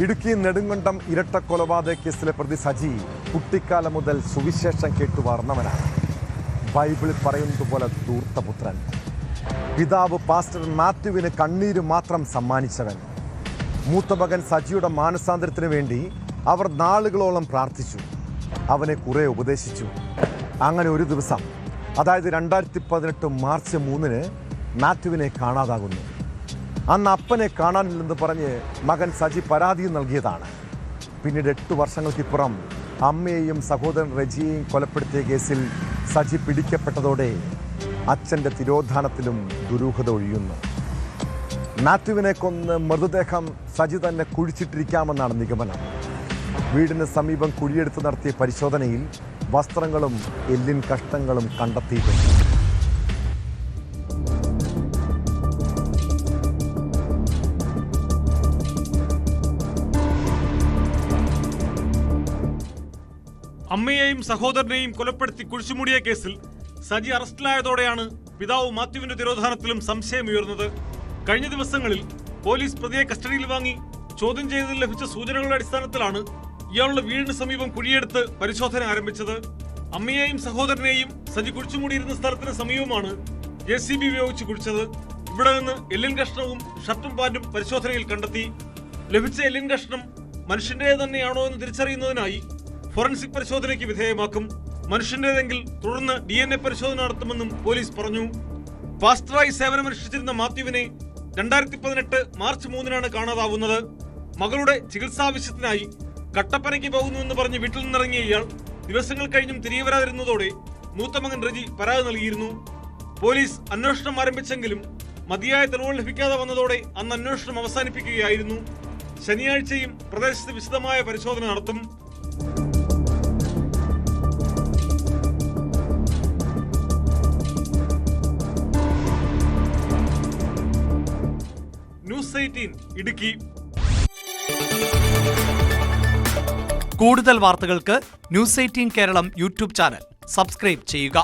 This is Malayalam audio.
ഇടുക്കി നെടുങ്കണ്ടം ഇരട്ടക്കൊലപാതക കേസിലെ പ്രതി സജി കുട്ടിക്കാലം മുതൽ സുവിശേഷം കേട്ടു വളർന്നവനാണ്. ബൈബിളിൽ പറയുന്നത് പോലെ ധൂർത്തപുത്രൻ. പിതാവ് പാസ്റ്റർ മാത്യുവിന് കണ്ണീര് മാത്രം സമ്മാനിച്ചവൻ. മൂത്ത മകൻ സജിയുടെ മാനസാന്തരത്തിന് വേണ്ടി അവർ നാളുകളോളം പ്രാർത്ഥിച്ചു. അവനെ കുറെ ഉപദേശിച്ചു. അങ്ങനെ ഒരു ദിവസം, അതായത് 2018 മാർച്ച് 3 മാത്യുവിനെ കാണാതാകുന്നു. അന്ന് അപ്പനെ കാണാനില്ലെന്ന് പറഞ്ഞ് മകൻ സജി പരാതി നൽകിയതാണ്. പിന്നീട് 8 വർഷങ്ങൾക്കിപ്പുറം അമ്മയെയും സഹോദരൻ റെജിയെയും കൊലപ്പെടുത്തിയ കേസിൽ സജി പിടിക്കപ്പെട്ടതോടെ അച്ഛൻ്റെ തിരോധാനത്തിലും ദുരൂഹത ഒഴിയുന്നു. മാത്യുവിനെ കൊന്ന് മൃതദേഹം സജി തന്നെ കുഴിച്ചിട്ടിരിക്കാമെന്നാണ് നിഗമനം. വീടിന് സമീപം കുഴിയെടുത്ത് നടത്തിയ പരിശോധനയിൽ വസ്ത്രങ്ങളും എല്ലിൻ കഷ്ണങ്ങളും കണ്ടെത്തിയിട്ടുണ്ട്. അമ്മയെയും സഹോദരനെയും കൊലപ്പെടുത്തി കുഴിച്ചുമൂടിയ കേസിൽ സജി അറസ്റ്റിലായതോടെയാണ് പിതാവ് മാത്യുവിന്റെ തിരോധാനത്തിലും സംശയമുയർന്നത്. കഴിഞ്ഞ ദിവസങ്ങളിൽ പോലീസ് പ്രതിയെ കസ്റ്റഡിയിൽ വാങ്ങി ചോദ്യം ചെയ്തതിൽ ലഭിച്ച സൂചനകളുടെ അടിസ്ഥാനത്തിലാണ് ഇയാളുടെ വീടിന് സമീപം കുഴിയെടുത്ത് പരിശോധന ആരംഭിച്ചത്. അമ്മയെയും സഹോദരനെയും സജി കുഴിച്ചുമൂടിയിരുന്ന സ്ഥലത്തിന് സമീപമാണ് JCB ഉപയോഗിച്ച് കുഴിച്ചത്. ഇവിടെ നിന്ന് എല്ലിൻ കഷ്ണവും ഷർട്ടും പാന്റും പരിശോധനയിൽ കണ്ടെത്തി. ലഭിച്ച എല്ലിൻ കഷ്ണം മനുഷ്യന്റെ തന്നെയാണോ എന്ന് തിരിച്ചറിയുന്നതിനായി ഫോറൻസിക് പരിശോധനയ്ക്ക് വിധേയമാക്കും. മനുഷ്യന്റേതെങ്കിൽ തുടർന്ന് DNA പരിശോധന നടത്തുമെന്നും പോലീസ് പറഞ്ഞു. പാസ്റ്ററായി സേവനമനുഷ്ഠിച്ചിരുന്ന മാത്യുവിനെ 2018 മാർച്ച് 3 കാണാതാവുന്നത്. മകളുടെ ചികിത്സാവശ്യത്തിനായി കട്ടപ്പനയ്ക്ക് പോകുന്നുവെന്ന് പറഞ്ഞ് വീട്ടിൽ നിന്നിറങ്ങിയ ഇയാൾ ദിവസങ്ങൾ കഴിഞ്ഞും തിരികെ വരാതിരുന്നതോടെ മൂത്ത മകൻ റെജി പരാതി നൽകിയിരുന്നു. പോലീസ് അന്വേഷണം ആരംഭിച്ചെങ്കിലും മതിയായ തെളിവുകൾ ലഭിക്കാതെ വന്നതോടെ അന്ന് അന്വേഷണം അവസാനിപ്പിക്കുകയായിരുന്നു. ശനിയാഴ്ചയും പ്രദേശത്ത് വിശദമായ പരിശോധന നടത്തും. ന്യൂസ് 18 ഇടുക്കി. കൂടുതൽ വാർത്തകൾക്ക് News 18 Keralam YouTube channel subscribe ചെയ്യുക.